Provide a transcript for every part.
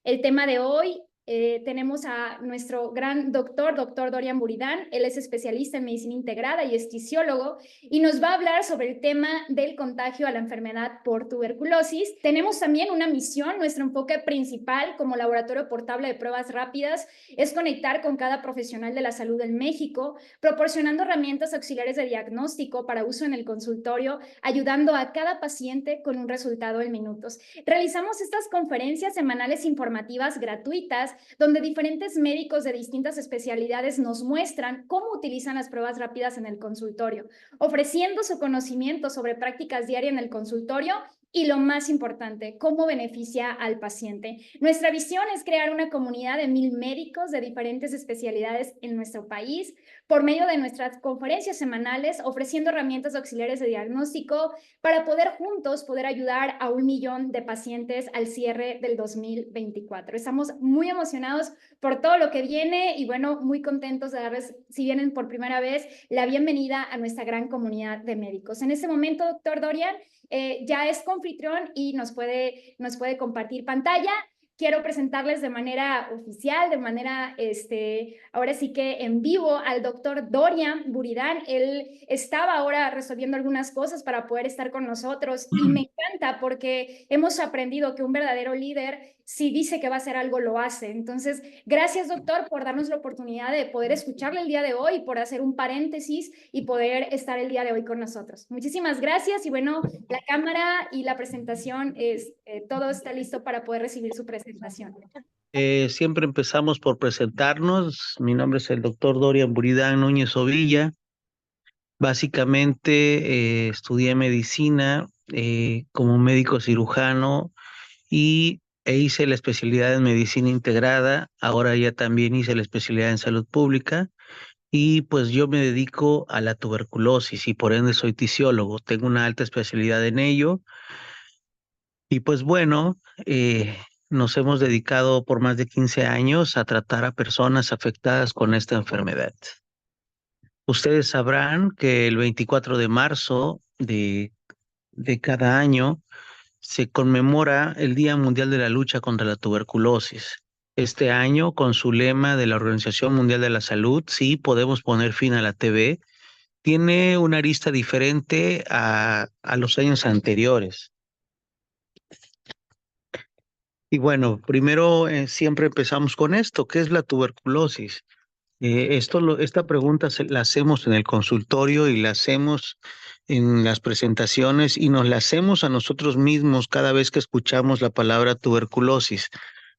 El tema de hoy, tenemos a nuestro gran doctor Dorian Buridán. Él es especialista en medicina integrada y es fisiólogo y nos va a hablar sobre el tema del contagio a la enfermedad por tuberculosis. Tenemos también una misión. Nuestro enfoque principal como laboratorio portable de pruebas rápidas es conectar con cada profesional de la salud en México, proporcionando herramientas auxiliares de diagnóstico para uso en el consultorio, ayudando a cada paciente con un resultado en minutos. Realizamos estas conferencias semanales informativas gratuitas donde diferentes médicos de distintas especialidades nos muestran cómo utilizan las pruebas rápidas en el consultorio, ofreciendo su conocimiento sobre prácticas diarias en el consultorio y, lo más importante, cómo beneficia al paciente. Nuestra visión es crear una comunidad de 1,000 médicos de diferentes especialidades en nuestro país por medio de nuestras conferencias semanales, ofreciendo herramientas auxiliares de diagnóstico para poder juntos ayudar a 1,000,000 de pacientes al cierre del 2024. Estamos muy emocionados por todo lo que viene y, bueno, muy contentos de darles, si vienen por primera vez, la bienvenida a nuestra gran comunidad de médicos. En este momento, doctor Dorian, ya es confitrión y nos puede compartir pantalla. Quiero presentarles de manera oficial, de manera, ahora sí que en vivo, al doctor Dorian Buridán. Él estaba ahora resolviendo algunas cosas para poder estar con nosotros y me encanta porque hemos aprendido que un verdadero líder, si dice que va a hacer algo, lo hace. Entonces, gracias, doctor, por darnos la oportunidad de poder escucharle el día de hoy, por hacer un paréntesis y poder estar el día de hoy con nosotros. Muchísimas gracias y, bueno, la cámara y la presentación, todo está listo para poder recibir su presentación. Siempre empezamos por presentarnos. Mi nombre es el doctor Dorian Buridán Núñez Ovilla. Básicamente estudié medicina como médico cirujano e hice la especialidad en medicina integrada. Ahora ya también hice la especialidad en salud pública y pues yo me dedico a la tuberculosis y por ende soy tisiólogo. Tengo una alta especialidad en ello. Y pues bueno, nos hemos dedicado por más de 15 años a tratar a personas afectadas con esta enfermedad. Ustedes sabrán que el 24 de marzo de cada año se conmemora el Día Mundial de la Lucha contra la Tuberculosis. Este año, con su lema de la Organización Mundial de la Salud, sí podemos poner fin a la TB, tiene una arista diferente a los años anteriores. Y bueno, primero siempre empezamos con esto. ¿Qué es la tuberculosis? Esta pregunta la hacemos en el consultorio y la hacemos en las presentaciones y nos la hacemos a nosotros mismos cada vez que escuchamos la palabra tuberculosis.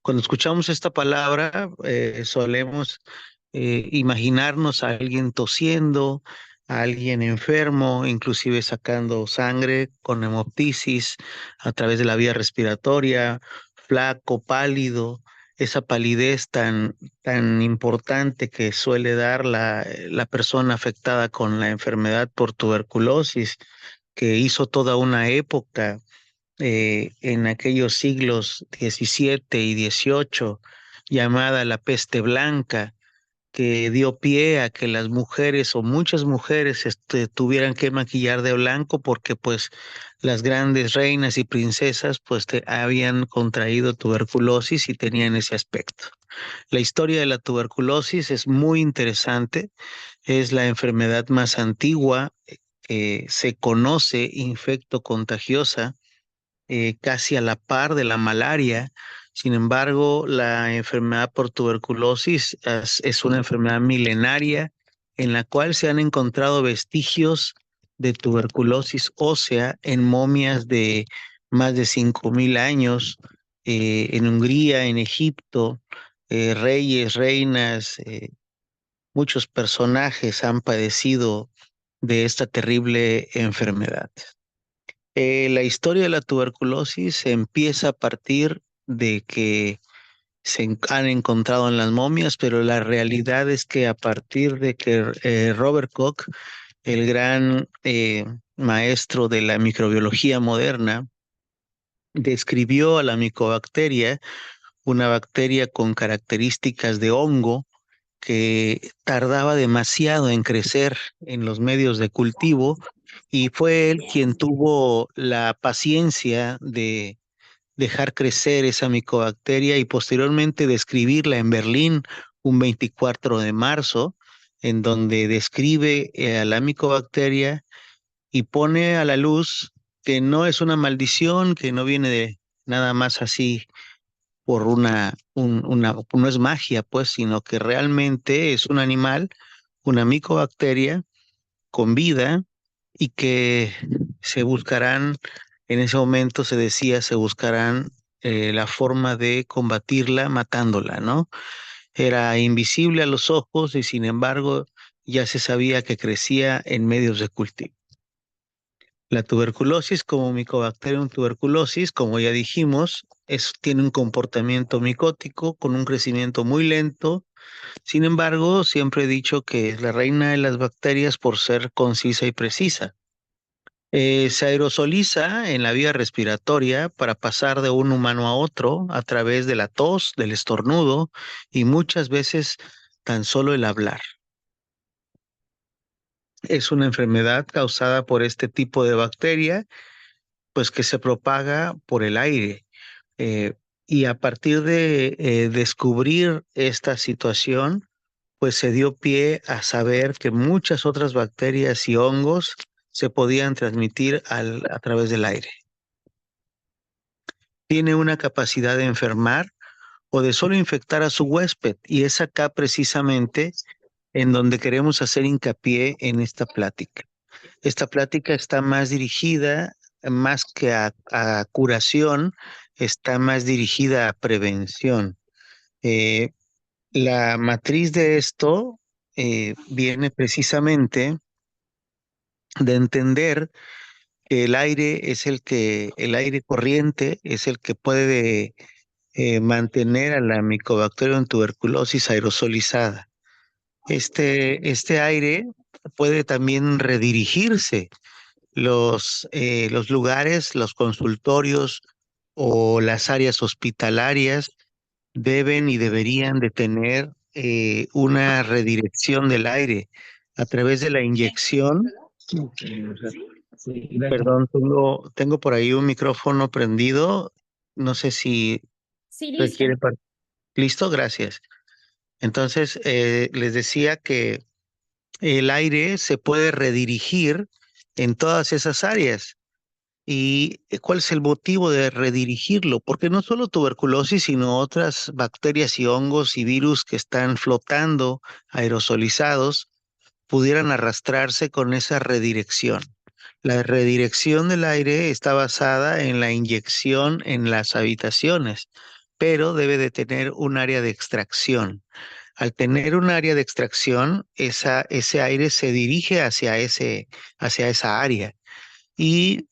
Cuando escuchamos esta palabra, solemos imaginarnos a alguien tosiendo, a alguien enfermo, inclusive sacando sangre con hemoptisis a través de la vía respiratoria, flaco, pálido, esa palidez tan importante que suele dar la persona afectada con la enfermedad por tuberculosis, que hizo toda una época en aquellos siglos XVII y XVIII, llamada la peste blanca, que dio pie a que las mujeres o muchas mujeres tuvieran que maquillar de blanco porque pues las grandes reinas y princesas pues habían contraído tuberculosis y tenían ese aspecto. La historia de la tuberculosis es muy interesante, es la enfermedad más antigua que se conoce, infecto contagiosa, casi a la par de la malaria. Sin embargo, la enfermedad por tuberculosis es una enfermedad milenaria en la cual se han encontrado vestigios de tuberculosis ósea en momias de más de 5,000 años, en Hungría, en Egipto, reyes, reinas, muchos personajes han padecido de esta terrible enfermedad. La historia de la tuberculosis empieza a partir de que han encontrado en las momias, pero la realidad es que a partir de que Robert Koch, el gran maestro de la microbiología moderna, describió a la micobacteria, una bacteria con características de hongo que tardaba demasiado en crecer en los medios de cultivo, y fue él quien tuvo la paciencia de dejar crecer esa micobacteria y posteriormente describirla en Berlín un 24 de marzo, en donde describe a la micobacteria y pone a la luz que no es una maldición, que no viene de nada más así por no es magia, pues, sino que realmente es un animal, una micobacteria con vida y que se buscarán, en ese momento se decía, se buscarán la forma de combatirla matándola, ¿no? Era invisible a los ojos y sin embargo ya se sabía que crecía en medios de cultivo. La tuberculosis como Mycobacterium tuberculosis, como ya dijimos, tiene un comportamiento micótico con un crecimiento muy lento. Sin embargo, siempre he dicho que es la reina de las bacterias por ser concisa y precisa. Se aerosoliza en la vía respiratoria para pasar de un humano a otro a través de la tos, del estornudo y muchas veces tan solo el hablar. Es una enfermedad causada por este tipo de bacteria, pues que se propaga por el aire. Eh, y a partir de descubrir esta situación, pues se dio pie a saber que muchas otras bacterias y hongos se podían transmitir a través del aire. Tiene una capacidad de enfermar o de solo infectar a su huésped, y es acá precisamente en donde queremos hacer hincapié en esta plática. Esta plática está más dirigida, más que a curación, está más dirigida a prevención. Eh, la matriz de esto viene precisamente de entender que el aire corriente es el que puede mantener a la Mycobacterium tuberculosis aerosolizada. Este aire puede también redirigirse. Los lugares, los consultorios o las áreas hospitalarias deben y deberían de tener una redirección del aire a través de la inyección. Perdón, tengo por ahí un micrófono prendido. No sé si Sí, listo. requiere. Listo, gracias. Entonces, les decía que el aire se puede redirigir en todas esas áreas. ¿Y cuál es el motivo de redirigirlo? Porque no solo tuberculosis, sino otras bacterias y hongos y virus que están flotando, aerosolizados, pudieran arrastrarse con esa redirección. La redirección del aire está basada en la inyección en las habitaciones, pero debe de tener un área de extracción. Al tener un área de extracción, ese aire se dirige hacia esa área y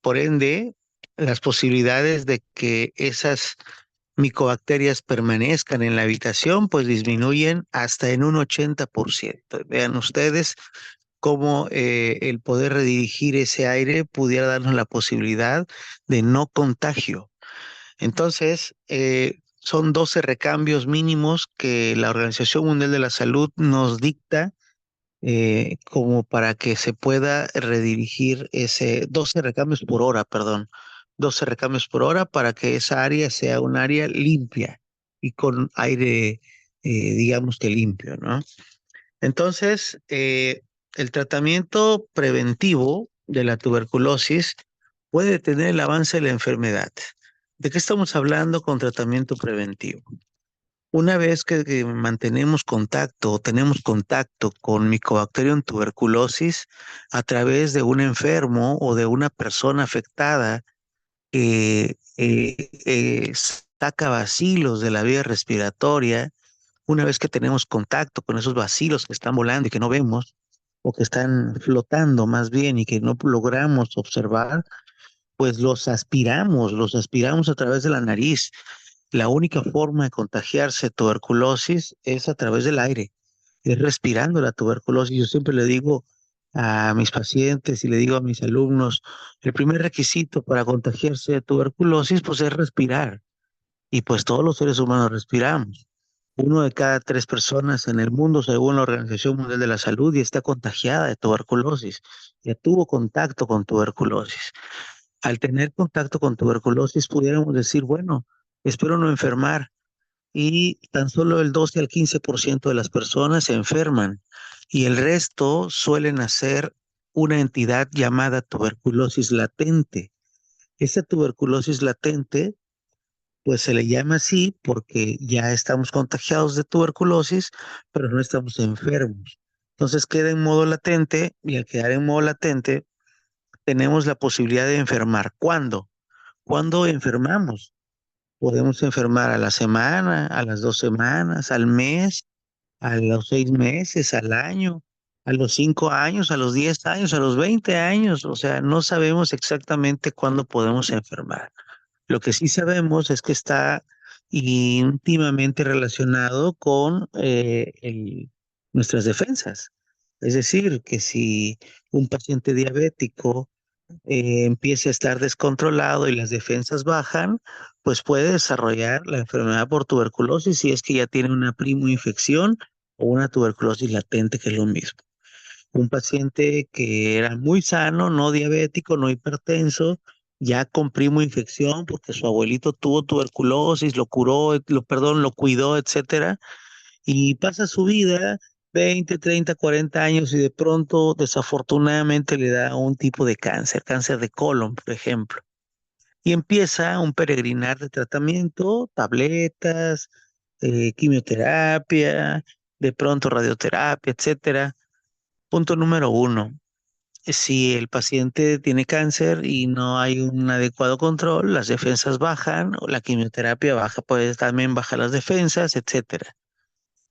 por ende las posibilidades de que esas micobacterias permanezcan en la habitación pues disminuyen hasta en un 80%. Vean ustedes cómo el poder redirigir ese aire pudiera darnos la posibilidad de no contagio. Entonces, son 12 recambios mínimos que la Organización Mundial de la Salud nos dicta como para que se pueda redirigir 12 recambios por hora, perdón, 12 recambios por hora para que esa área sea un área limpia y con aire, digamos que limpio, ¿no? Entonces, el tratamiento preventivo de la tuberculosis puede detener el avance de la enfermedad. ¿De qué estamos hablando con tratamiento preventivo? Una vez que mantenemos contacto o tenemos contacto con Mycobacterium tuberculosis a través de un enfermo o de una persona afectada que saca bacilos de la vía respiratoria, una vez que tenemos contacto con esos bacilos que están volando y que no vemos, o que están flotando más bien y que no logramos observar, pues los aspiramos a través de la nariz. La única forma de contagiarse tuberculosis es a través del aire, es respirando la tuberculosis. Yo siempre le digo a mis pacientes y le digo a mis alumnos, el primer requisito para contagiarse de tuberculosis pues es respirar. Y pues todos los seres humanos respiramos. Uno de cada 3 personas en el mundo, según la Organización Mundial de la Salud, ya está contagiada de tuberculosis, ya tuvo contacto con tuberculosis. al tener contacto con tuberculosis pudiéramos decir, bueno, espero no enfermar. Y tan solo el 12 al 15% de las personas se enferman y el resto suelen hacer una entidad llamada tuberculosis latente. Esta tuberculosis latente, pues se le llama así porque ya estamos contagiados de tuberculosis, pero no estamos enfermos. Entonces queda en modo latente y al quedar en modo latente tenemos la posibilidad de enfermar. ¿Cuándo? ¿Cuándo enfermamos? Podemos enfermar a la semana, a las 2 semanas, al mes, a los 6 meses, al año, a los 5 años, a los 10 años, a los 20 años. O sea, no sabemos exactamente cuándo podemos enfermar. Lo que sí sabemos es que está íntimamente relacionado con nuestras defensas. Es decir, que si un paciente diabético empiece a estar descontrolado y las defensas bajan, pues puede desarrollar la enfermedad por tuberculosis si es que ya tiene una primoinfección o una tuberculosis latente, que es lo mismo. Un paciente que era muy sano, no diabético, no hipertenso, ya con primoinfección porque su abuelito tuvo tuberculosis, lo curó, perdón, lo cuidó, etcétera, y pasa su vida 20, 30, 40 años y de pronto desafortunadamente le da un tipo de cáncer, cáncer de colon, por ejemplo. Y empieza un peregrinar de tratamiento, tabletas, quimioterapia, de pronto radioterapia, etcétera. Punto número uno. Si el paciente tiene cáncer y no hay un adecuado control, las defensas bajan, o la quimioterapia baja, pues también baja las defensas, etcétera.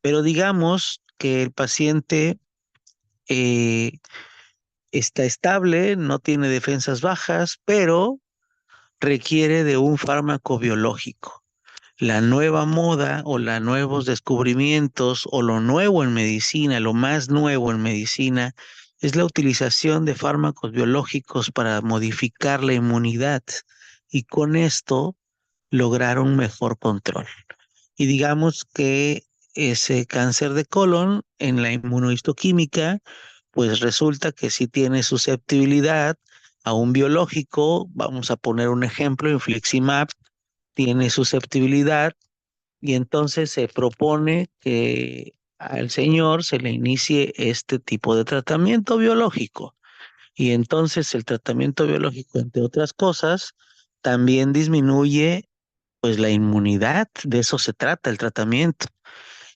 Pero digamos que el paciente eh, está estable, no tiene defensas bajas, pero requiere de un fármaco biológico. La nueva moda o los nuevos descubrimientos o lo nuevo en medicina, lo más nuevo en medicina, es la utilización de fármacos biológicos para modificar la inmunidad y con esto lograr un mejor control. Y digamos que ese cáncer de colon en la inmunohistoquímica, pues resulta que sí tiene susceptibilidad a un biológico. Vamos a poner un ejemplo, infliximab tiene susceptibilidad y entonces se propone que al señor se le inicie este tipo de tratamiento biológico. Y entonces el tratamiento biológico, entre otras cosas, también disminuye pues la inmunidad. De eso se trata el tratamiento.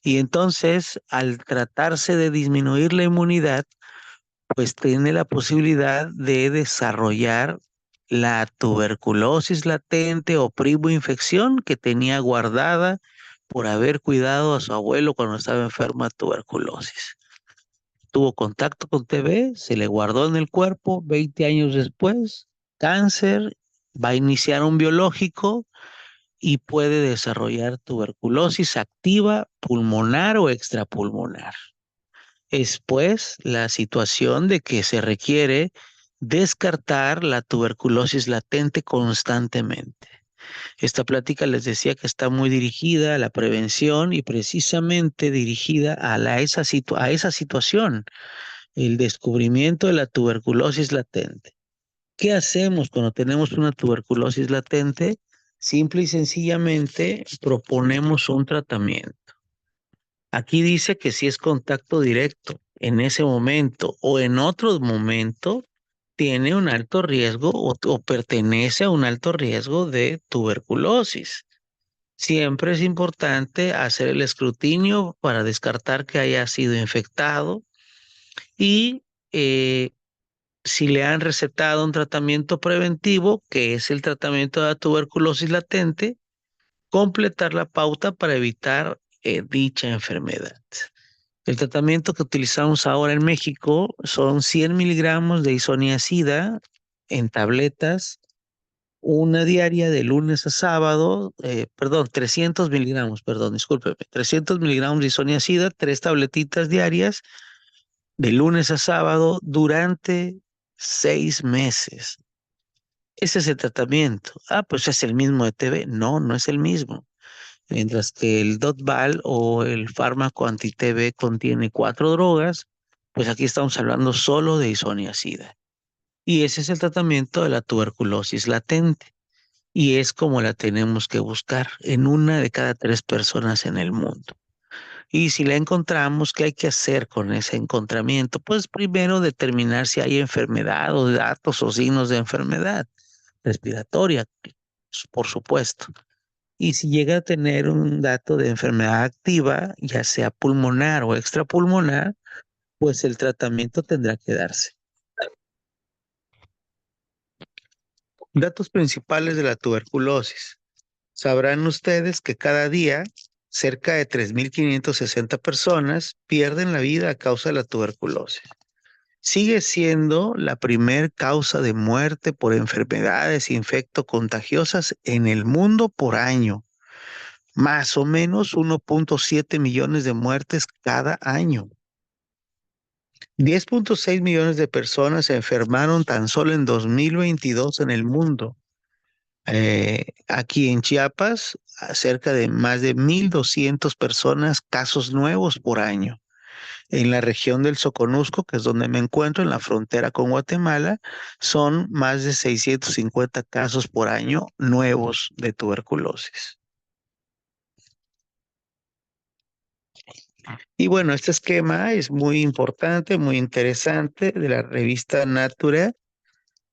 Y entonces, al tratarse de disminuir la inmunidad, pues tiene la posibilidad de desarrollar la tuberculosis latente o primoinfección que tenía guardada por haber cuidado a su abuelo cuando estaba enfermo de tuberculosis. Tuvo contacto con TB, se le guardó en el cuerpo, 20 años después, cáncer, va a iniciar un biológico y puede desarrollar tuberculosis activa, pulmonar o extrapulmonar. Es pues la situación de que se requiere descartar la tuberculosis latente constantemente. Esta plática les decía que está muy dirigida a la prevención y precisamente dirigida a esa situación, el descubrimiento de la tuberculosis latente. ¿Qué hacemos cuando tenemos una tuberculosis latente? Simple y sencillamente proponemos un tratamiento. Aquí dice que si es contacto directo en ese momento o en otro momento, tiene un alto riesgo o pertenece a un alto riesgo de tuberculosis. Siempre es importante hacer el escrutinio para descartar que haya sido infectado y si le han recetado un tratamiento preventivo, que es el tratamiento de la tuberculosis latente, completar la pauta para evitar dicha enfermedad. El tratamiento que utilizamos ahora en México son 100 miligramos de isoniazida en tabletas, una diaria de lunes a sábado, perdón, 300 miligramos, perdón, discúlpeme, 300 miligramos de isoniazida, 3 tabletitas diarias de lunes a sábado durante 6 meses. Ese es el tratamiento. Ah, pues es el mismo de TB. No, no es el mismo. Mientras que el Dotval o el fármaco anti-TB contiene 4 drogas, pues aquí estamos hablando solo de isoniazida. Y ese es el tratamiento de la tuberculosis latente. Y es como la tenemos que buscar en una de cada 3 personas en el mundo. Y si la encontramos, ¿qué hay que hacer con ese encontramiento? Pues primero determinar si hay enfermedad o datos o signos de enfermedad respiratoria, por supuesto. Y si llega a tener un dato de enfermedad activa, ya sea pulmonar o extrapulmonar, pues el tratamiento tendrá que darse. Datos principales de la tuberculosis. Sabrán ustedes que cada día cerca de 3.560 personas pierden la vida a causa de la tuberculosis. Sigue siendo la primer causa de muerte por enfermedades infectocontagiosas en el mundo por año. Más o menos 1.7 millones de muertes cada año. 10.6 millones de personas se enfermaron tan solo en 2022 en el mundo. Aquí en Chiapas, cerca de más de 1.200 personas, casos nuevos por año. En la región del Soconusco, que es donde me encuentro, en la frontera con Guatemala, son más de 650 casos por año nuevos de tuberculosis. Y bueno, este esquema es muy importante, muy interesante, de la revista Nature,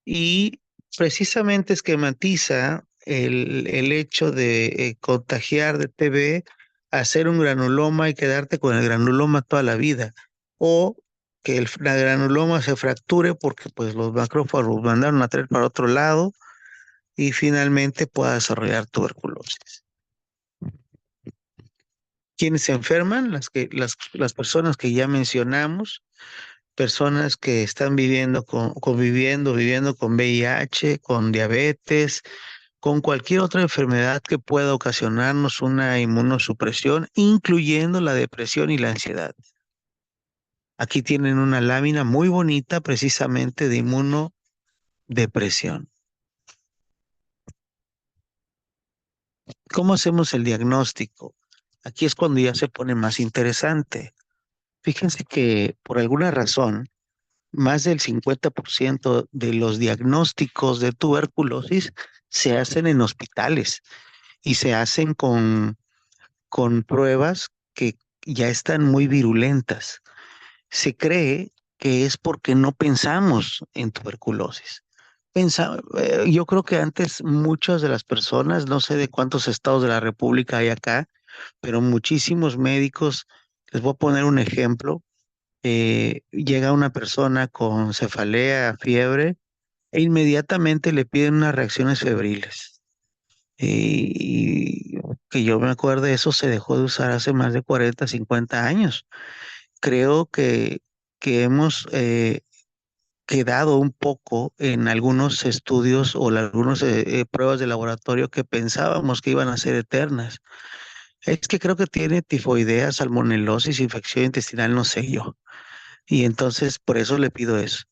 y precisamente esquematiza el hecho de contagiar de TB, hacer un granuloma y quedarte con el granuloma toda la vida, o que la granuloma se fracture porque pues los macrófagos mandaron a traer para otro lado y finalmente pueda desarrollar tuberculosis. ¿Quiénes se enferman? Las personas que ya mencionamos, personas que están viviendo con VIH, con diabetes, con cualquier otra enfermedad que pueda ocasionarnos una inmunosupresión, incluyendo la depresión y la ansiedad. Aquí tienen una lámina muy bonita precisamente de inmunodepresión. ¿Cómo hacemos el diagnóstico? Aquí es cuando ya se pone más interesante. Fíjense que por alguna razón, más del 50% de los diagnósticos de tuberculosis se hacen en hospitales y se hacen con pruebas que ya están muy virulentas. Se cree que es porque no pensamos en tuberculosis. Yo creo que antes muchas de las personas, no sé de cuántos estados de la República hay acá, pero muchísimos médicos, les voy a poner un ejemplo, llega una persona con cefalea, fiebre, e inmediatamente le piden unas reacciones febriles. Y que yo me acuerdo, eso se dejó de usar hace más de 40, 50 años. Creo que hemos quedado un poco en algunos estudios o algunas pruebas de laboratorio que pensábamos que iban a ser eternas. Es que creo que tiene tifoidea, salmonelosis, infección intestinal, no sé yo. Y entonces por eso le pido eso.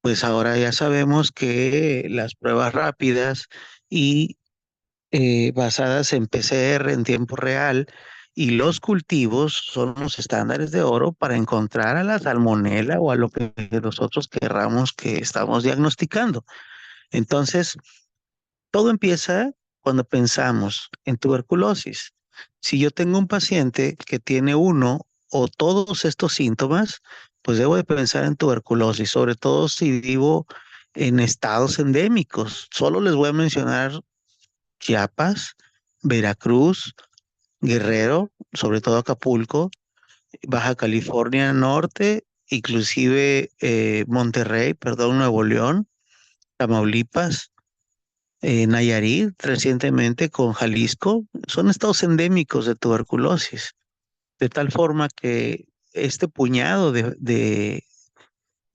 Pues ahora ya sabemos que las pruebas rápidas y basadas en PCR en tiempo real y los cultivos son los estándares de oro para encontrar a la salmonela o a lo que nosotros querramos que estamos diagnosticando. Entonces, todo empieza cuando pensamos en tuberculosis. Si yo tengo un paciente que tiene uno o todos estos síntomas, pues debo de pensar en tuberculosis, sobre todo si vivo en estados endémicos. Solo les voy a mencionar Chiapas, Veracruz, Guerrero, sobre todo Acapulco, Baja California Norte, inclusive Monterrey, perdón, Nuevo León, Tamaulipas, Nayarit, recientemente con Jalisco, son estados endémicos de tuberculosis, de tal forma que este puñado de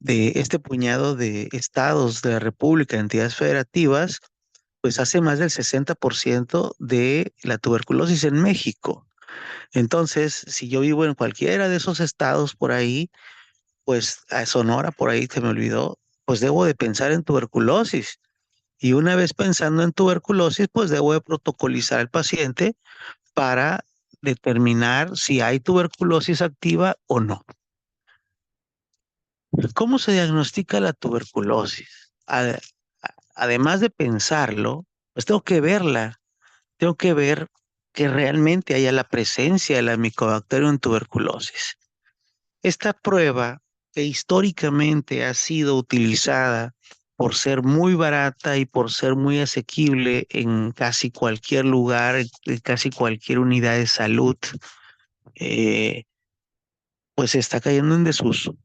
este puñado de estados de la República, entidades federativas, pues hace más del 60% de la tuberculosis en México. Entonces, si yo vivo en cualquiera de esos estados por ahí, pues a Sonora por ahí se me olvidó, pues debo de pensar en tuberculosis. Y una vez pensando en tuberculosis, pues debo de protocolizar al paciente para determinar si hay tuberculosis activa o no. ¿Cómo se diagnostica la tuberculosis? a- además de pensarlo, pues tengo que verla, tengo que ver que realmente haya la presencia de la Mycobacterium tuberculosis. Esta prueba, que históricamente ha sido utilizada por ser muy barata y por ser muy asequible en casi cualquier lugar, en casi cualquier unidad de salud, eh, pues está cayendo en desuso.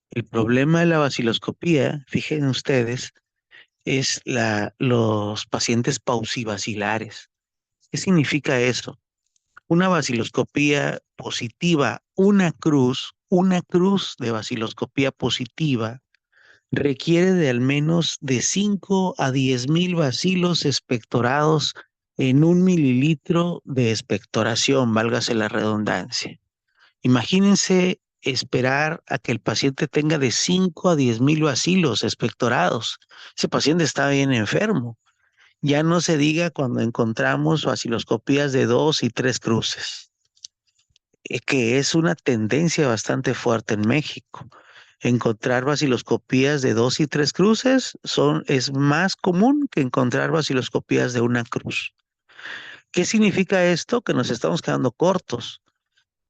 El problema de la vaciloscopía, fíjense ustedes, es los pacientes paucivacilares. ¿Qué significa eso? Una vaciloscopía positiva, una cruz de vaciloscopía positiva requiere de al menos de 5 a 10 mil bacilos expectorados en 1 mililitro de expectoración, válgase la redundancia. Imagínense esperar a que el paciente tenga de 5 a 10 mil bacilos expectorados. Ese paciente está bien enfermo. Ya no se diga cuando encontramos vaciloscopías de 2 y 3 cruces, que es una tendencia bastante fuerte en México. Encontrar vaciloscopías de 2 y 3 cruces es más común que encontrar vaciloscopías de 1 cruz. ¿Qué significa esto? Que nos estamos quedando cortos.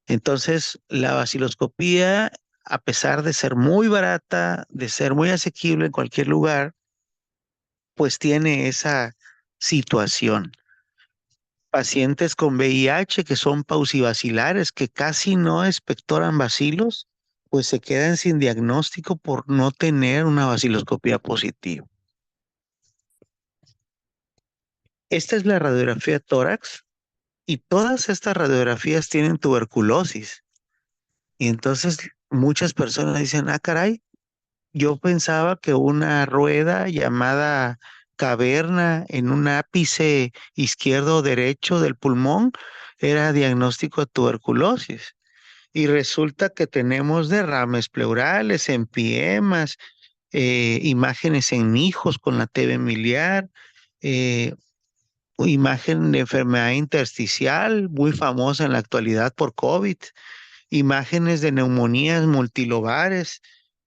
Entonces, la vaciloscopía, a pesar de ser muy barata, de ser muy asequible en cualquier lugar, pues tiene esa situación. Pacientes con VIH que son paucivacilares, que casi no expectoran bacilos, pues se quedan sin diagnóstico por no tener una vaciloscopía positiva. Esta es la radiografía tórax y todas estas radiografías tienen tuberculosis. Y entonces muchas personas dicen, ah, caray, yo pensaba que una rueda llamada caverna en un ápice izquierdo o derecho del pulmón era diagnóstico de tuberculosis. Y resulta que tenemos derrames pleurales, empiemas, imágenes en hijos con la TV miliar, eh, imagen de enfermedad intersticial muy famosa en la actualidad por COVID, imágenes de neumonías multilobares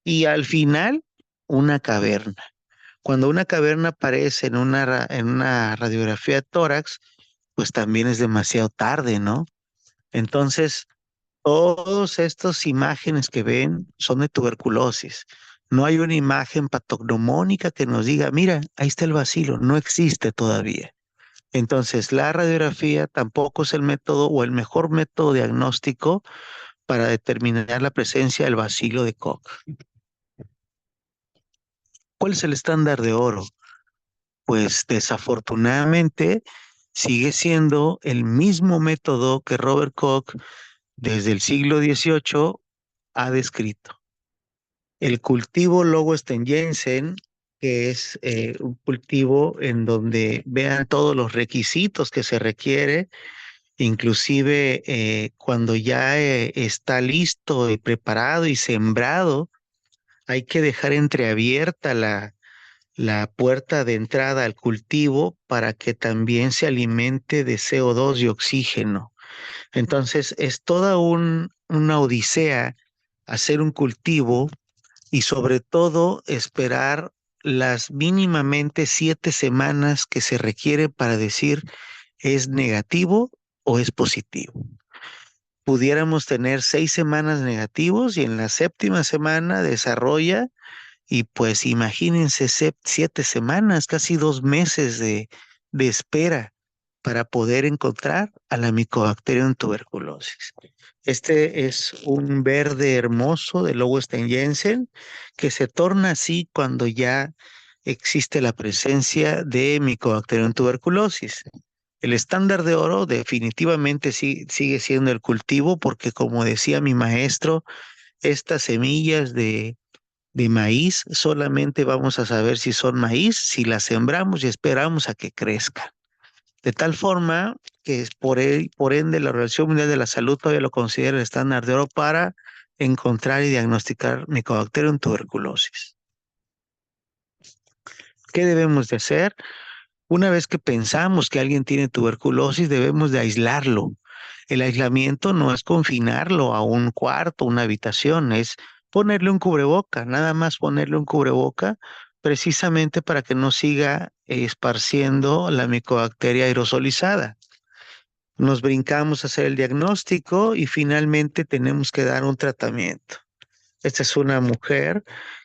y al final una caverna. Cuando una caverna aparece en una radiografía de tórax, pues también es demasiado tarde, ¿no? Entonces, todas estas imágenes que ven son de tuberculosis. No hay una imagen patognomónica que nos diga, mira, ahí está el bacilo, no existe todavía. Entonces, la radiografía tampoco es el método o el mejor método diagnóstico para determinar la presencia del bacilo de Koch. ¿Cuál es el estándar de oro? Pues desafortunadamente sigue siendo el mismo método que Robert Koch desde el siglo XVIII ha descrito. El cultivo Logo-Stengensen, que es un cultivo en donde vean todos los requisitos que se requiere, inclusive cuando ya está listo y preparado y sembrado, hay que dejar entreabierta la puerta de entrada al cultivo para que también se alimente de CO2 y oxígeno. Entonces es toda una odisea hacer un cultivo y sobre todo esperar las mínimamente 7 semanas que se requiere para decir es negativo o es positivo. Pudiéramos tener 6 semanas negativos y en la séptima semana desarrolla y pues imagínense 7 semanas, casi 2 meses de espera para poder encontrar a la Mycobacterium tuberculosis. Este es un verde hermoso de Logo Stengensen que se torna así cuando ya existe la presencia de Mycobacterium tuberculosis. El estándar de oro definitivamente sigue siendo el cultivo porque como decía mi maestro, estas semillas de maíz solamente vamos a saber si son maíz si las sembramos y esperamos a que crezcan. De tal forma que por ende la Organización Mundial de la Salud todavía lo considera el estándar de oro para encontrar y diagnosticar Mycobacterium tuberculosis. ¿Qué debemos de hacer? Una vez que pensamos que alguien tiene tuberculosis, debemos de aislarlo. El aislamiento no es confinarlo a un cuarto, una habitación, es ponerle un cubreboca, nada más ponerle un cubreboca, precisamente para que no siga esparciendo la micobacteria aerosolizada. Nos brincamos a hacer el diagnóstico y finalmente tenemos que dar un tratamiento. Esta es una mujer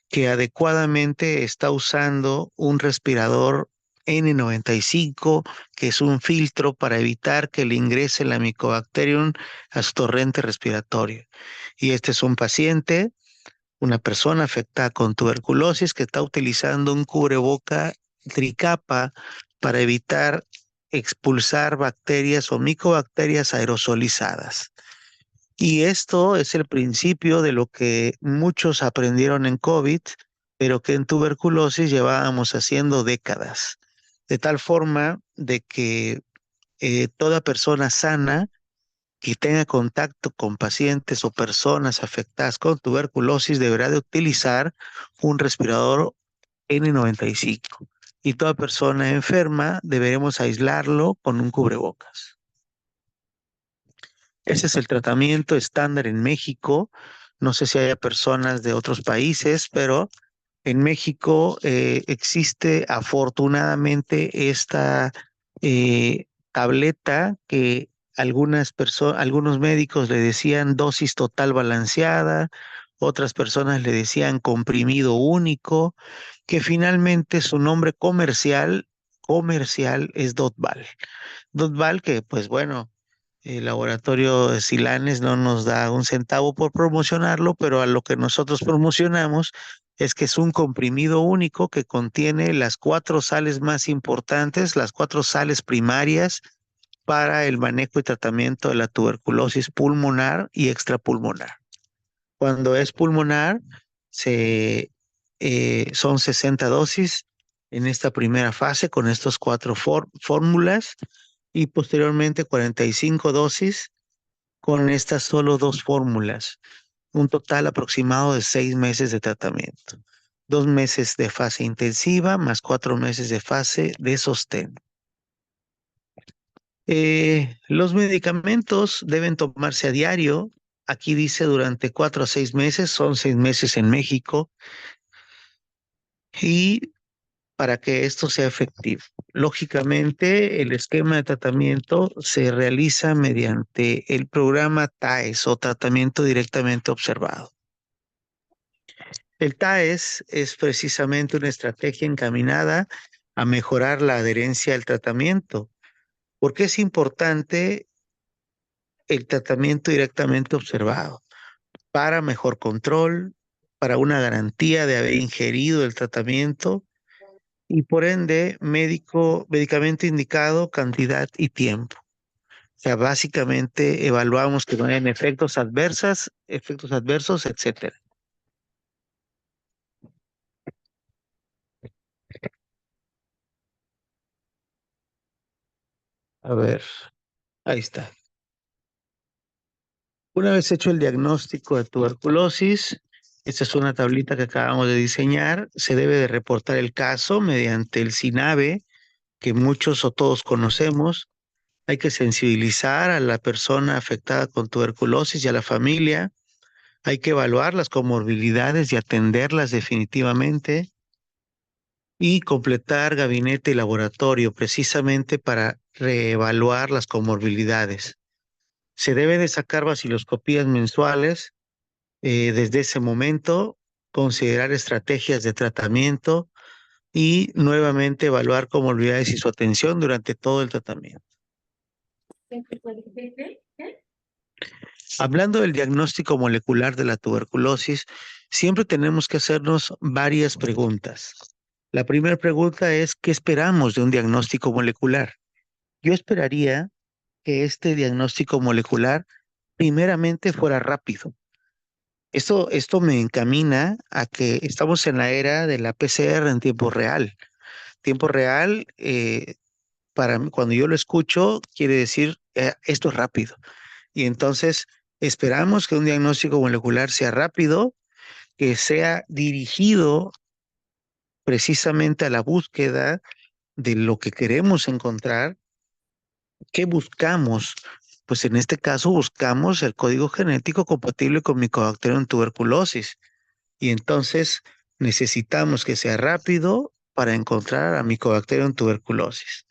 que adecuadamente está usando un respirador N95, que es un filtro para evitar que le ingrese la Mycobacterium a su torrente respiratorio. Y este es un paciente, una persona afectada con tuberculosis que está utilizando un cubreboca tricapa para evitar expulsar bacterias o micobacterias aerosolizadas. Y esto es el principio de lo que muchos aprendieron en COVID, pero que en tuberculosis llevábamos haciendo décadas. De tal forma de que toda persona sana que tenga contacto con pacientes o personas afectadas con tuberculosis deberá de utilizar un respirador N95. Y toda persona enferma deberemos aislarlo con un cubrebocas. Ese es el tratamiento estándar en México. No sé si haya personas de otros países, pero en México existe afortunadamente esta tableta que algunos médicos le decían dosis total balanceada, otras personas le decían comprimido único, que finalmente su nombre comercial es Dotval. Dotval que pues bueno, el laboratorio de Silanes no nos da un centavo por promocionarlo, pero a lo que nosotros promocionamos es que es un comprimido único que contiene las 4 sales más importantes, las 4 sales primarias para el manejo y tratamiento de la tuberculosis pulmonar y extrapulmonar. Cuando es pulmonar, son 60 dosis en esta primera fase con estas 4 fórmulas y posteriormente 45 dosis con estas solo 2 fórmulas, un total aproximado de 6 meses de tratamiento. 2 meses de fase intensiva más 4 meses de fase de sostén. Los medicamentos deben tomarse a diario. Aquí dice durante 4 a 6 meses, son 6 meses en México. Y para que esto sea efectivo. Lógicamente, el esquema de tratamiento se realiza mediante el programa TAES o tratamiento directamente observado. El TAES es precisamente una estrategia encaminada a mejorar la adherencia al tratamiento. ¿Por qué es importante el tratamiento directamente observado? Para mejor control, para una garantía de haber ingerido el tratamiento y por ende medicamento indicado, cantidad y tiempo. O sea, básicamente evaluamos que no hayan efectos adversos, etcétera. A ver, ahí está. Una vez hecho el diagnóstico de tuberculosis, esta es una tablita que acabamos de diseñar, se debe de reportar el caso mediante el SINAVE, que muchos o todos conocemos. Hay que sensibilizar a la persona afectada con tuberculosis y a la familia. Hay que evaluar las comorbilidades y atenderlas definitivamente y completar gabinete y laboratorio precisamente para reevaluar las comorbilidades. Se debe de sacar vaciloscopías mensuales desde ese momento, considerar estrategias de tratamiento y nuevamente evaluar comorbilidades y su atención durante todo el tratamiento. Hablando del diagnóstico molecular de la tuberculosis, siempre tenemos que hacernos varias preguntas. La primera pregunta es, ¿qué esperamos de un diagnóstico molecular? Yo esperaría que este diagnóstico molecular primeramente fuera rápido. Esto me encamina a que estamos en la era de la PCR en tiempo real. Tiempo real, para mí, cuando yo lo escucho, quiere decir, esto es rápido. Y entonces esperamos que un diagnóstico molecular sea rápido, que sea dirigido precisamente a la búsqueda de lo que queremos encontrar. ¿Qué buscamos? Pues en este caso buscamos el código genético compatible con Mycobacterium tuberculosis. Y entonces Necesitamos que sea rápido para encontrar a Mycobacterium tuberculosis.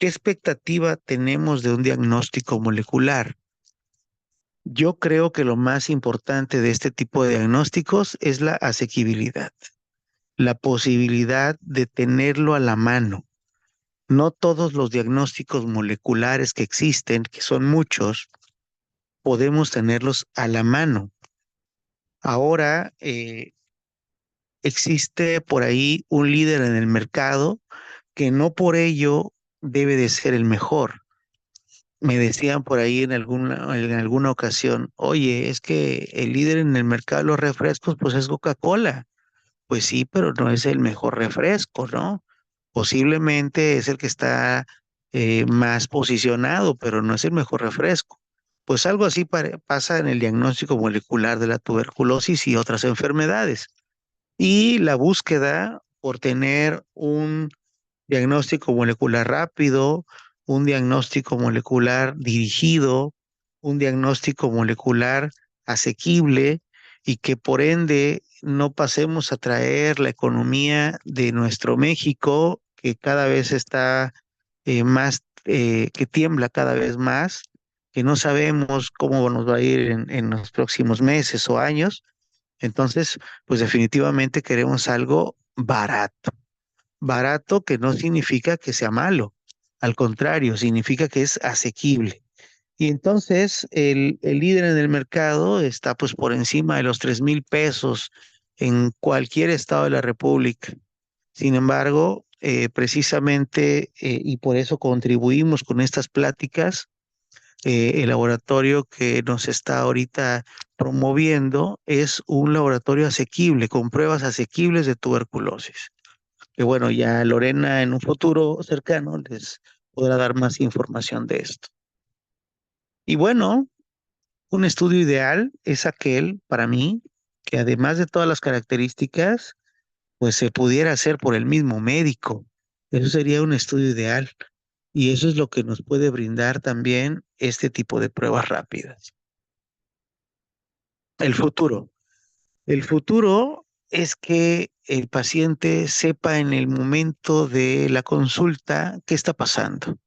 ¿Qué expectativa tenemos de un diagnóstico molecular? Yo creo que lo más importante de este tipo de diagnósticos es la asequibilidad, la posibilidad de tenerlo a la mano. No todos los diagnósticos moleculares que existen, que son muchos, podemos tenerlos a la mano. Ahora existe por ahí un líder en el mercado que no por ello debe de ser el mejor. Me decían por ahí en alguna ocasión, oye, es que el líder en el mercado de los refrescos, pues es Coca-Cola. Pues sí, pero no es el mejor refresco, ¿no? Posiblemente es el que está más posicionado, pero no es el mejor refresco. Pues algo así pasa en el diagnóstico molecular de la tuberculosis y otras enfermedades. Y la búsqueda por tener un diagnóstico molecular rápido, un diagnóstico molecular dirigido, un diagnóstico molecular asequible y que por ende no pasemos a traer la economía de nuestro México, que cada vez está que tiembla cada vez más, que no sabemos cómo nos va a ir en los próximos meses o años. Entonces, pues definitivamente queremos algo barato. Barato que no significa que sea malo, al contrario, significa que es asequible. Y entonces el líder en el mercado está pues por encima de los 3,000 pesos en cualquier estado de la República. Sin embargo, precisamente, y por eso contribuimos con estas pláticas, el laboratorio que nos está ahorita promoviendo es un laboratorio asequible, con pruebas asequibles de tuberculosis. Que bueno, ya Lorena en un futuro cercano les podrá dar más información de esto. Y bueno, un estudio ideal es aquel, para mí, que además de todas las características, pues se pudiera hacer por el mismo médico. Eso sería un estudio ideal. Y eso es lo que nos puede brindar también este tipo de pruebas rápidas. El futuro. El futuro es que el paciente sepa en el momento de la consulta qué está pasando.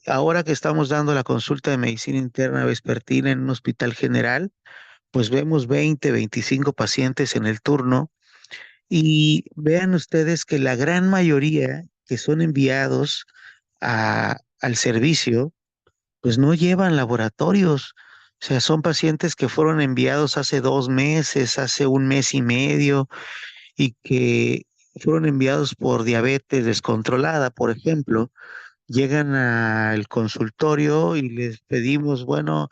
Ahora que estamos dando la consulta de medicina interna vespertina en un hospital general, pues vemos 20, 25 pacientes en el turno y vean ustedes que la gran mayoría que son enviados al servicio, pues no llevan laboratorios. O sea, son pacientes que fueron enviados hace 2 meses, hace un mes y medio, y que fueron enviados por diabetes descontrolada, por ejemplo. Llegan al consultorio y les pedimos, bueno,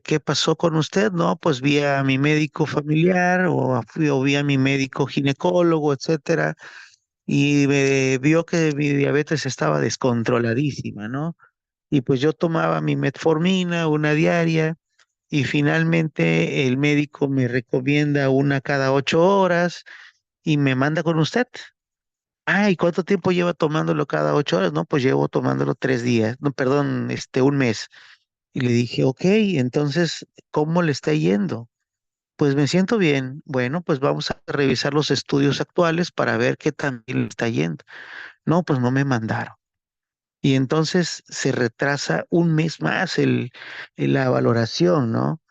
¿qué pasó con usted? No, pues vi a mi médico familiar o vi a mi médico ginecólogo, etcétera, y me vio que mi diabetes estaba descontroladísima, ¿no? Y pues yo tomaba mi metformina, una diaria, y finalmente el médico me recomienda una cada 8 horas y me manda con usted. Ah, ¿y cuánto tiempo lleva tomándolo cada 8 horas? No, pues llevo tomándolo 3 días, no, perdón, un mes. Y le dije, ok, entonces, ¿cómo le está yendo? Pues me siento bien. Bueno, pues vamos a revisar los estudios actuales para ver qué tan bien le está yendo. No, pues no me mandaron. Y entonces se retrasa un mes más la valoración, ¿no?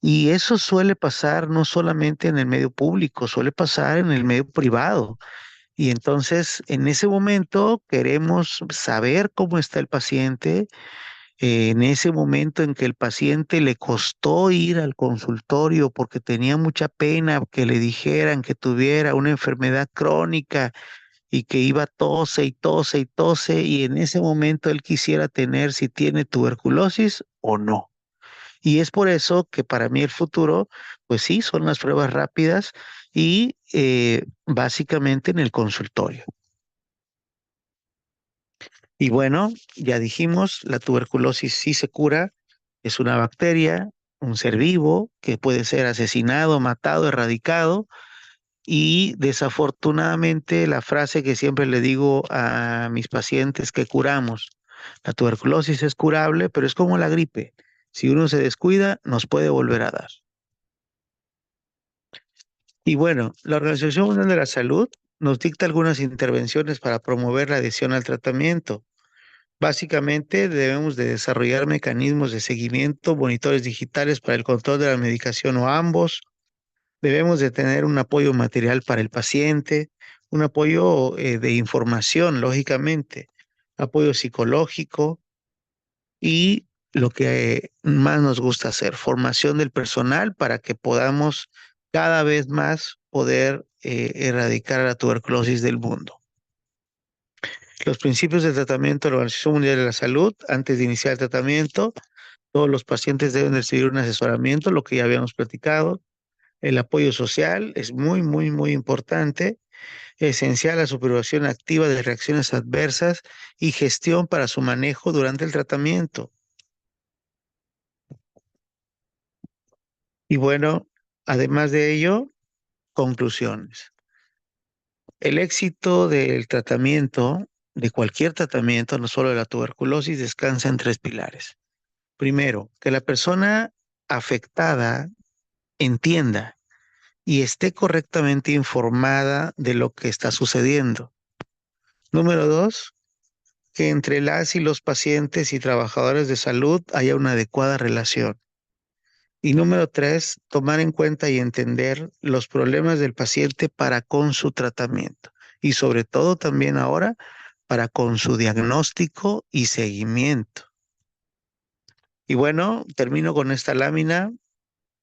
Y eso suele pasar no solamente en el medio público, suele pasar en el medio privado. Y entonces, en ese momento queremos saber cómo está el paciente, en ese momento en que el paciente le costó ir al consultorio porque tenía mucha pena que le dijeran que tuviera una enfermedad crónica y que iba tose y tose y tose, y en ese momento él quisiera tener si tiene tuberculosis o no. Y es por eso que para mí el futuro, pues sí, son las pruebas rápidas y básicamente en el consultorio. Y bueno, ya dijimos, la tuberculosis sí se cura, es una bacteria, un ser vivo que puede ser asesinado, matado, erradicado. Y desafortunadamente la frase que siempre le digo a mis pacientes que curamos, la tuberculosis es curable, pero es como la gripe. Si uno se descuida, nos puede volver a dar. Y bueno, la Organización Mundial de la Salud nos dicta algunas intervenciones para promover la adhesión al tratamiento. Básicamente, debemos de desarrollar mecanismos de seguimiento, monitores digitales para el control de la medicación o ambos. Debemos de tener un apoyo material para el paciente, un apoyo de información, lógicamente, apoyo psicológico y lo que más nos gusta hacer, formación del personal para que podamos cada vez más poder erradicar la tuberculosis del mundo. Los principios de tratamiento de la Organización Mundial de la Salud, antes de iniciar el tratamiento, todos los pacientes deben recibir un asesoramiento, lo que ya habíamos platicado. El apoyo social es muy, muy, muy importante. Esencial la supervisión activa de reacciones adversas y gestión para su manejo durante el tratamiento. Y bueno, además de ello, conclusiones. El éxito del tratamiento, de cualquier tratamiento, no solo de la tuberculosis, descansa en tres pilares. Primero, que la persona afectada entienda y esté correctamente informada de lo que está sucediendo. Número dos, que entre las y los pacientes y trabajadores de salud haya una adecuada relación. Y número tres, tomar en cuenta y entender los problemas del paciente para con su tratamiento. Y sobre todo también ahora para con su diagnóstico y seguimiento. Y bueno, termino con esta lámina.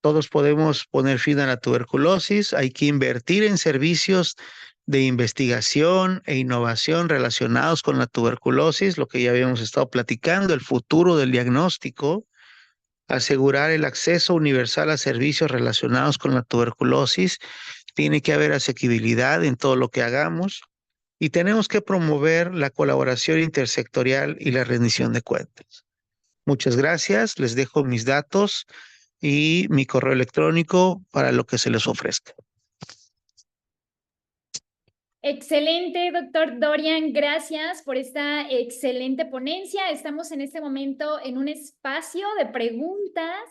Todos podemos poner fin a la tuberculosis. Hay que invertir en servicios de investigación e innovación relacionados con la tuberculosis, lo que ya habíamos estado platicando, el futuro del diagnóstico, asegurar el acceso universal a servicios relacionados con la tuberculosis. Tiene que haber asequibilidad en todo lo que hagamos y tenemos que promover la colaboración intersectorial y la rendición de cuentas. Muchas gracias. Les dejo mis datos y mi correo electrónico para lo que se les ofrezca. Excelente, doctor Dorian. Gracias por esta excelente ponencia. Estamos en este momento en un espacio de preguntas.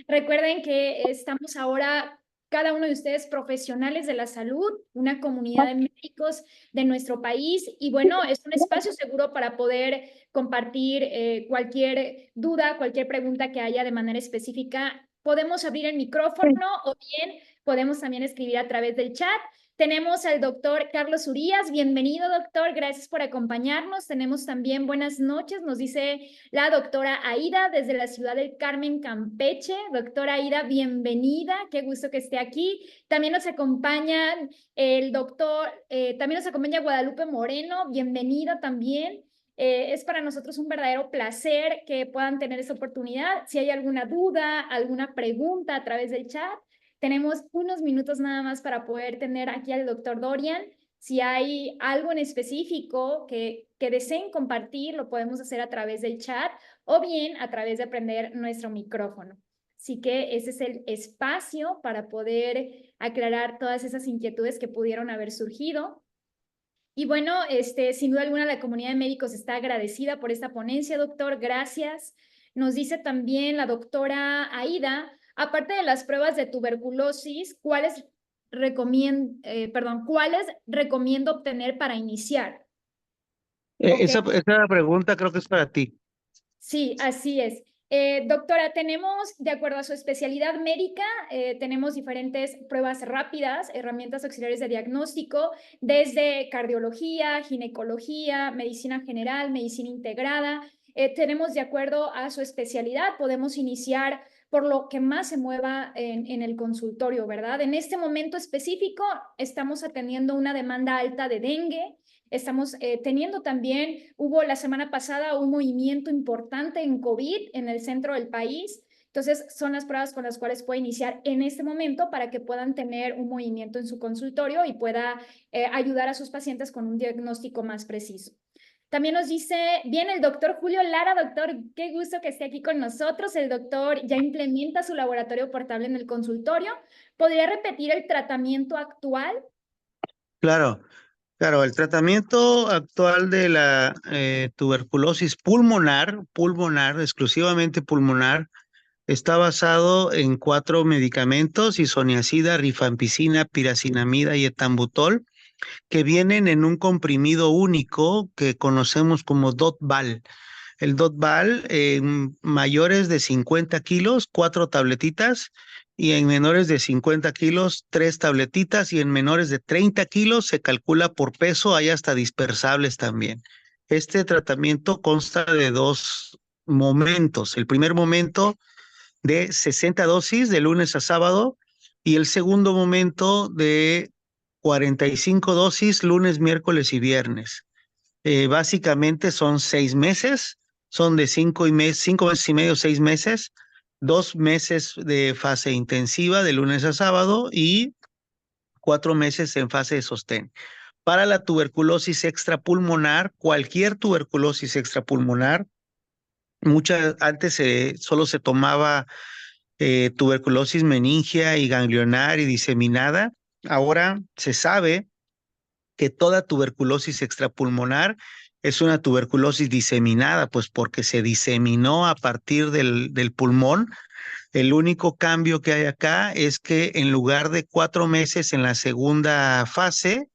Recuerden que estamos ahora, cada uno de ustedes, profesionales de la salud, una comunidad de médicos de nuestro país. Y bueno, es un espacio seguro para poder compartir cualquier duda, cualquier pregunta que haya de manera específica. Podemos abrir el micrófono o bien podemos también escribir a través del chat. Tenemos al doctor Carlos Urías. Bienvenido, doctor. Gracias por acompañarnos. Tenemos también buenas noches. Nos dice la doctora Aida desde la ciudad del Carmen, Campeche. Doctora Aida, bienvenida. Qué gusto que esté aquí. También nos acompaña el doctor, también nos acompaña Guadalupe Moreno. Bienvenido también. Es para nosotros un verdadero placer que puedan tener esa oportunidad. Si hay alguna duda, alguna pregunta a través del chat, tenemos unos minutos nada más para poder tener aquí al doctor Dorian. Si hay algo en específico que deseen compartir, lo podemos hacer a través del chat o bien a través de prender nuestro micrófono. Así que ese es el espacio para poder aclarar todas esas inquietudes que pudieron haber surgido. Y bueno, sin duda alguna la comunidad de médicos está agradecida por esta ponencia, doctor. Gracias. Nos dice también la doctora Aida, aparte de las pruebas de tuberculosis, ¿cuáles ¿cuáles recomiendo obtener para iniciar? Okay. Esa pregunta creo que es para ti. Sí, así es. Doctora, tenemos, de acuerdo a su especialidad médica, tenemos diferentes pruebas rápidas, herramientas auxiliares de diagnóstico, desde cardiología, ginecología, medicina general, medicina integrada. Tenemos, de acuerdo a su especialidad, podemos iniciar por lo que más se mueva en el consultorio, ¿verdad? En este momento específico, estamos atendiendo una demanda alta de dengue. Estamos teniendo también, hubo la semana pasada un movimiento importante en COVID en el centro del país. Entonces, son las pruebas con las cuales puede iniciar en este momento para que puedan tener un movimiento en su consultorio y pueda ayudar a sus pacientes con un diagnóstico más preciso. También nos dice, bien, el doctor Julio Lara, doctor, qué gusto que esté aquí con nosotros. El doctor ya implementa su laboratorio portable en el consultorio. ¿Podría repetir el tratamiento actual? Claro, claro, el tratamiento actual de la tuberculosis pulmonar, exclusivamente pulmonar, Está basado en 4 medicamentos: isoniazida, rifampicina, piracinamida y etambutol, que vienen en un comprimido único que conocemos como Dotval. El Dotval, en mayores de 50 kilos, 4 tabletitas, y en menores de 50 kilos, 3 tabletitas, y en menores de 30 kilos se calcula por peso, hay hasta dispersables también. Este tratamiento consta de 2 momentos. El primer momento de 60 dosis de lunes a sábado, y el segundo momento de 45 dosis lunes, miércoles y viernes. Básicamente son 6 meses, son de 5 meses y medio, 6 meses, 2 meses de fase intensiva de lunes a sábado y 4 meses en fase de sostén. Para la tuberculosis extrapulmonar, cualquier tuberculosis extrapulmonar, antes solo se tomaba tuberculosis meningia y ganglionar y diseminada. Ahora se sabe que toda tuberculosis extrapulmonar es una tuberculosis diseminada, pues porque se diseminó a partir del pulmón. El único cambio que hay acá es que en lugar de 4 meses en la segunda fase,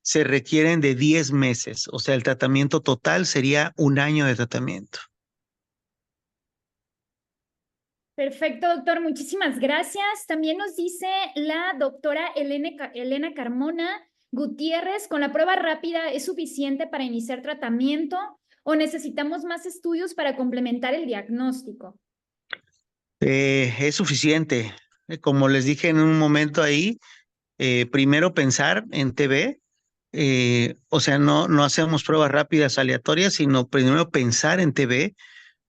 se requieren de 10 meses. O sea, el tratamiento total sería 1 año de tratamiento. Perfecto, doctor. Muchísimas gracias. También nos dice la doctora Elena Carmona Gutiérrez, ¿con la prueba rápida es suficiente para iniciar tratamiento o necesitamos más estudios para complementar el diagnóstico? Es suficiente. Como les dije en un momento ahí, primero pensar en TB. O sea, no hacemos pruebas rápidas aleatorias, sino primero pensar en TB.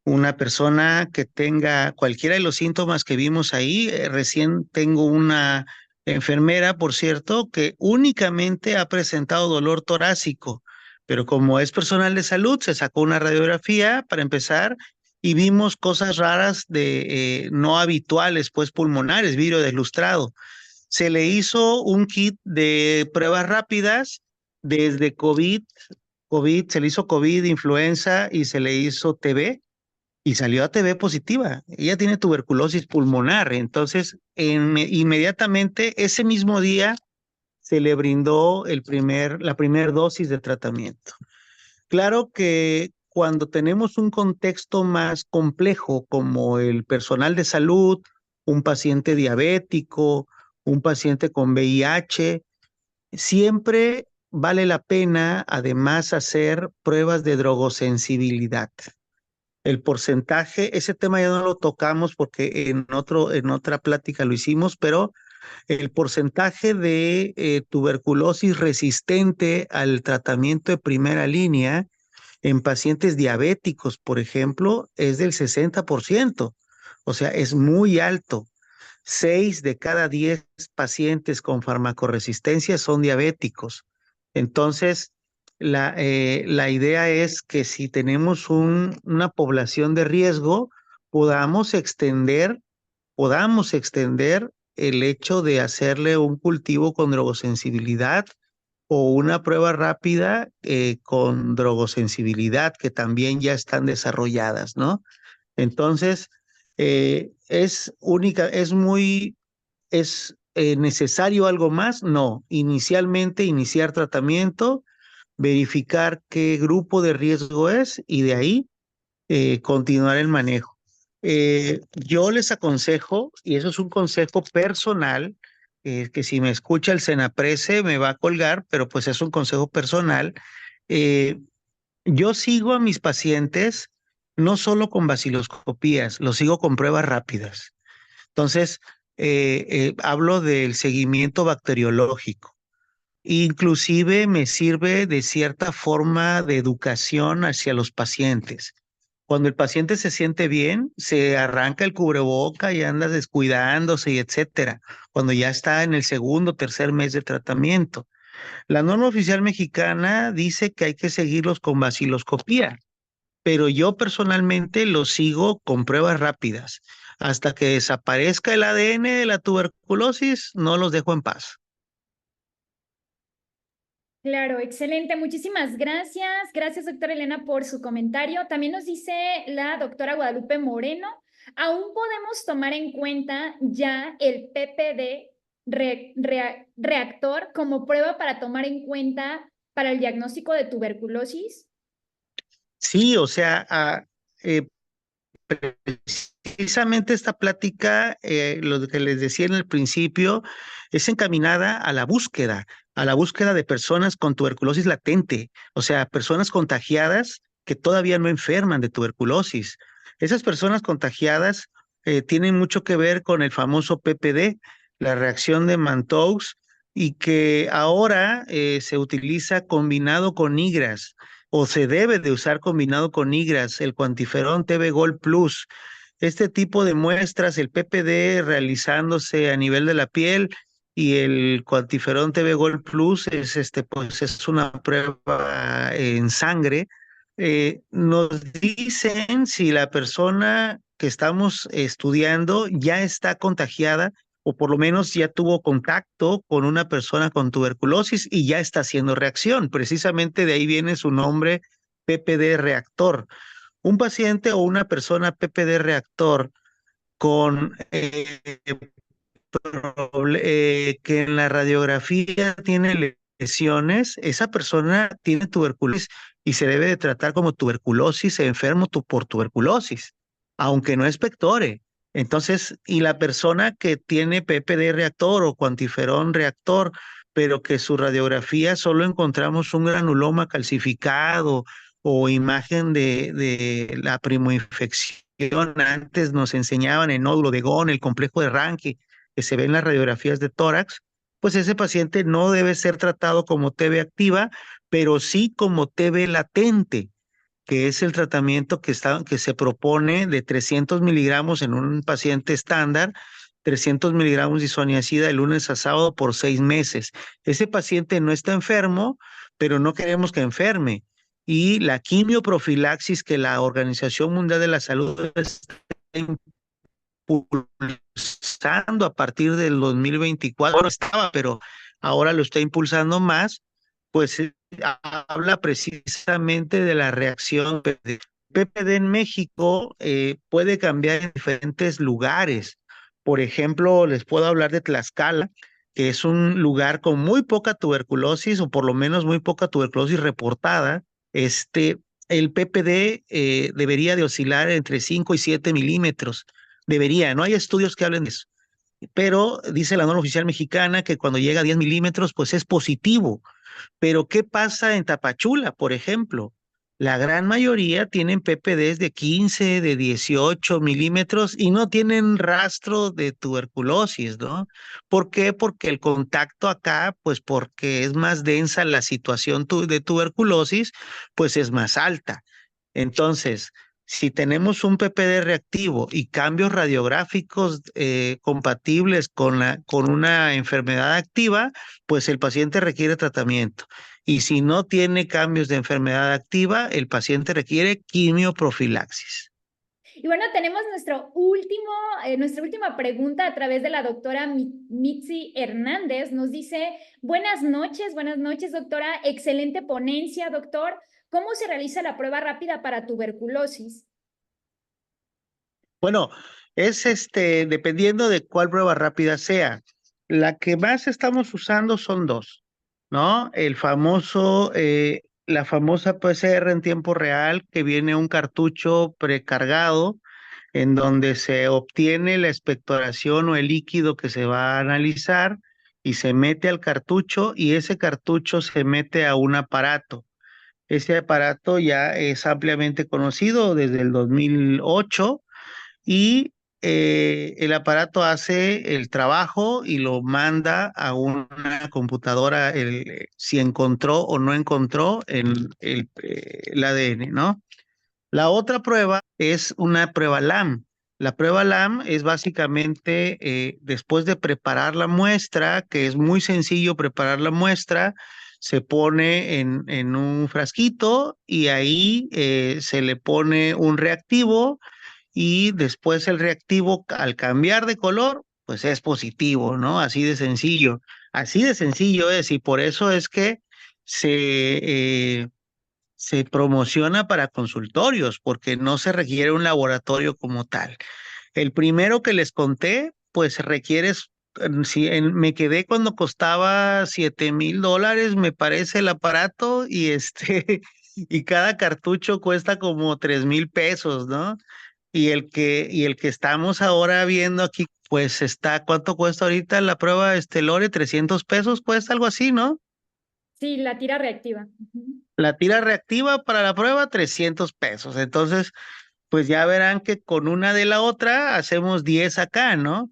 Una persona que tenga cualquiera de los síntomas que vimos ahí. Recién tengo una enfermera, por cierto, que únicamente ha presentado dolor torácico, pero como es personal de salud, se sacó una radiografía para empezar y vimos cosas raras no habituales, pues pulmonares, vidrio deslustrado. Se le hizo un kit de pruebas rápidas desde COVID, se le hizo COVID, influenza y se le hizo TB y salió a TB positiva. Ella tiene tuberculosis pulmonar. Entonces, inmediatamente ese mismo día se le brindó la primera dosis de tratamiento. Claro que cuando tenemos un contexto más complejo, como el personal de salud, un paciente diabético, un paciente con VIH, siempre vale la pena además hacer pruebas de drogosensibilidad. El porcentaje, ese tema ya no lo tocamos porque en otra plática lo hicimos, pero el porcentaje de tuberculosis resistente al tratamiento de primera línea en pacientes diabéticos, por ejemplo, es del 60%. O sea, es muy alto. 6 de cada 10 pacientes con farmacoresistencia son diabéticos. Entonces, la idea es que si tenemos una población de riesgo, podamos extender, podamos extender el hecho de hacerle un cultivo con drogosensibilidad o una prueba rápida con drogosensibilidad, que también ya están desarrolladas, ¿no? Entonces, ¿es necesario algo más? No. Inicialmente, iniciar tratamiento, verificar qué grupo de riesgo es y de ahí continuar el manejo. Yo les aconsejo, y eso es un consejo personal, que si me escucha el Senaprece me va a colgar, pero pues es un consejo personal. eh, yo sigo a mis pacientes no solo con vaciloscopías, los sigo con pruebas rápidas. Entonces, hablo del seguimiento bacteriológico. Inclusive me sirve de cierta forma de educación hacia los pacientes. Cuando el paciente se siente bien, se arranca el cubreboca y anda descuidándose y etcétera, cuando ya está en el segundo o tercer mes de tratamiento. La norma oficial mexicana dice que hay que seguirlos con vaciloscopía, pero yo personalmente los sigo con pruebas rápidas. Hasta que desaparezca el ADN de la tuberculosis, no los dejo en paz. Claro, excelente. Muchísimas gracias. Gracias, doctora Elena, por su comentario. También nos dice la doctora Guadalupe Moreno. ¿Aún podemos tomar en cuenta ya el PPD reactor como prueba para tomar en cuenta para el diagnóstico de tuberculosis? Sí, o sea, eh, precisamente esta plática, lo que les decía en el principio, es encaminada a la búsqueda de personas con tuberculosis latente, o sea, personas contagiadas que todavía no enferman de tuberculosis. Esas personas contagiadas tienen mucho que ver con el famoso PPD, la reacción de Mantoux, y que ahora se utiliza combinado con IGRAS o se debe de usar combinado con IGRAS, el cuantiferón TB Gold Plus. Este tipo de muestras, el PPD realizándose a nivel de la piel y el cuantiferón TB Gold Plus pues es una prueba en sangre. Nos dicen si la persona que estamos estudiando ya está contagiada o por lo menos ya tuvo contacto con una persona con tuberculosis y ya está haciendo reacción. Precisamente de ahí viene su nombre, PPD reactor. Un paciente o una persona PPD reactor con que en la radiografía tiene lesiones, esa persona tiene tuberculosis y se debe de tratar como tuberculosis, enfermo por tuberculosis, aunque no es pectore. Entonces, y la persona que tiene PPD reactor o cuantiferón reactor, pero que su radiografía solo encontramos un granuloma calcificado o imagen de la primoinfección. Antes nos enseñaban el nódulo de Ghosn, el complejo de Ranke, que se ve en las radiografías de tórax, pues ese paciente no debe ser tratado como TB activa, pero sí como TB latente, que es el tratamiento que se propone de 300 miligramos en un paciente estándar, 300 miligramos de isoniazida de lunes a sábado por 6 meses. Ese paciente no está enfermo, pero no queremos que enferme. Y la quimioprofilaxis que la Organización Mundial de la Salud está impulsando a partir del 2024, bueno, estaba, pero ahora lo está impulsando más, pues habla precisamente de la reacción. PPD en México puede cambiar en diferentes lugares. Por ejemplo, les puedo hablar de Tlaxcala, que es un lugar con muy poca tuberculosis, o por lo menos muy poca tuberculosis reportada. El PPD debería de oscilar entre 5 y 7 milímetros. Debería, no hay estudios que hablen de eso. Pero dice la norma oficial mexicana que cuando llega a 10 milímetros, pues es positivo. Pero ¿qué pasa en Tapachula, por ejemplo? La gran mayoría tienen PPDs de 15, de 18 milímetros y no tienen rastro de tuberculosis, ¿no? ¿Por qué? Porque el contacto acá, pues porque es más densa la situación de tuberculosis, pues es más alta. Entonces, si tenemos un PPD reactivo y cambios radiográficos compatibles con una enfermedad activa, pues el paciente requiere tratamiento. Y si no tiene cambios de enfermedad activa, el paciente requiere quimioprofilaxis. Y bueno, tenemos nuestra última pregunta a través de la doctora Mitzi Hernández. Nos dice, buenas noches, doctora. Excelente ponencia, doctor. ¿Cómo se realiza la prueba rápida para tuberculosis? Bueno, es dependiendo de cuál prueba rápida sea. La que más estamos usando son dos, ¿no? La famosa PCR en tiempo real, que viene un cartucho precargado en donde se obtiene la expectoración o el líquido que se va a analizar y se mete al cartucho y ese cartucho se mete a un aparato. Ese aparato ya es ampliamente conocido desde el 2008 y el aparato hace el trabajo y lo manda a una computadora si encontró o no encontró el ADN, ¿no? La otra prueba es una prueba LAM. La prueba LAM es básicamente después de preparar la muestra, que es muy sencillo preparar la muestra, se pone en un frasquito y ahí se le pone un reactivo y después el reactivo al cambiar de color, pues es positivo, ¿no? Así de sencillo. Así de sencillo es y por eso es que se promociona para consultorios porque no se requiere un laboratorio como tal. El primero que les conté, pues requieres, si me quedé cuando costaba $7,000, me parece el aparato, y y cada cartucho cuesta como $3,000, ¿no? Y el que estamos ahora viendo aquí, pues ¿cuánto cuesta ahorita la prueba, Lore? $300 cuesta, algo así, ¿no? Sí, la tira reactiva. La tira reactiva para la prueba, $300. Entonces, pues ya verán que con una de la otra hacemos 10 acá, ¿no?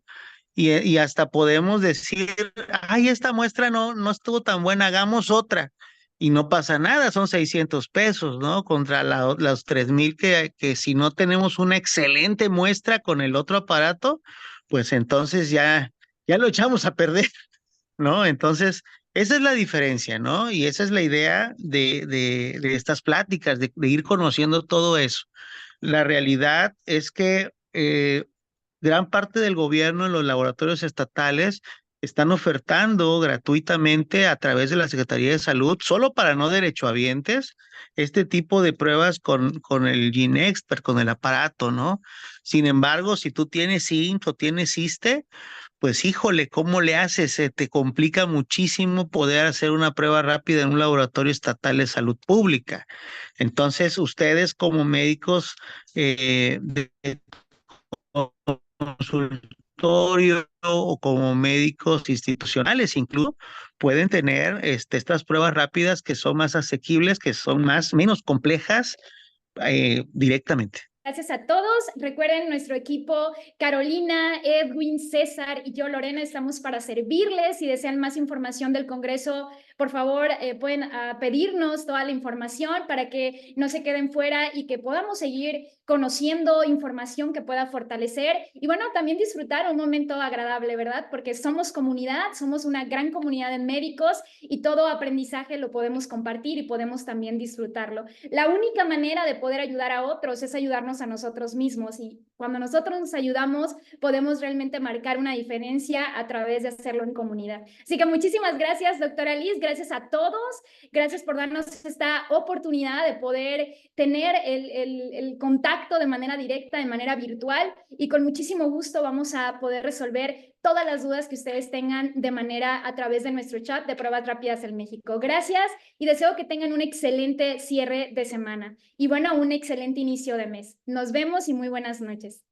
Y hasta podemos decir, ay, esta muestra no estuvo tan buena, hagamos otra. Y no pasa nada, son $600, ¿no? Contra los 3,000 que si no tenemos una excelente muestra con el otro aparato, pues entonces ya lo echamos a perder. ¿No? Entonces, esa es la diferencia, ¿no? Y esa es la idea de estas pláticas, de ir conociendo todo eso. La realidad es que gran parte del gobierno en los laboratorios estatales están ofertando gratuitamente a través de la Secretaría de Salud, solo para no derechohabientes, este tipo de pruebas con el GeneXpert, con el aparato, ¿no? Sin embargo, si tú tienes IMSS o tienes ISSSTE, pues híjole, ¿cómo le haces? Se te complica muchísimo poder hacer una prueba rápida en un laboratorio estatal de salud pública. Entonces, ustedes como médicos de consultorio o como médicos institucionales incluso, pueden tener estas pruebas rápidas que son más asequibles, que son menos complejas directamente. Gracias a todos. Recuerden, nuestro equipo, Carolina, Edwin, César y yo, Lorena, estamos para servirles. Si desean más información del Congreso, por favor, pueden pedirnos toda la información para que no se queden fuera y que podamos seguir conociendo información que pueda fortalecer y bueno, también disfrutar un momento agradable, ¿verdad? Porque somos comunidad, somos una gran comunidad de médicos y todo aprendizaje lo podemos compartir y podemos también disfrutarlo. La única manera de poder ayudar a otros es ayudarnos a nosotros mismos y cuando nosotros nos ayudamos podemos realmente marcar una diferencia a través de hacerlo en comunidad. Así que muchísimas gracias, doctora Liz, gracias a todos, gracias por darnos esta oportunidad de poder tener el contacto de manera directa, de manera virtual y con muchísimo gusto vamos a poder resolver todas las dudas que ustedes tengan de manera a través de nuestro chat de Pruebas Rápidas en México. Gracias y deseo que tengan un excelente cierre de semana y bueno, un excelente inicio de mes. Nos vemos y muy buenas noches.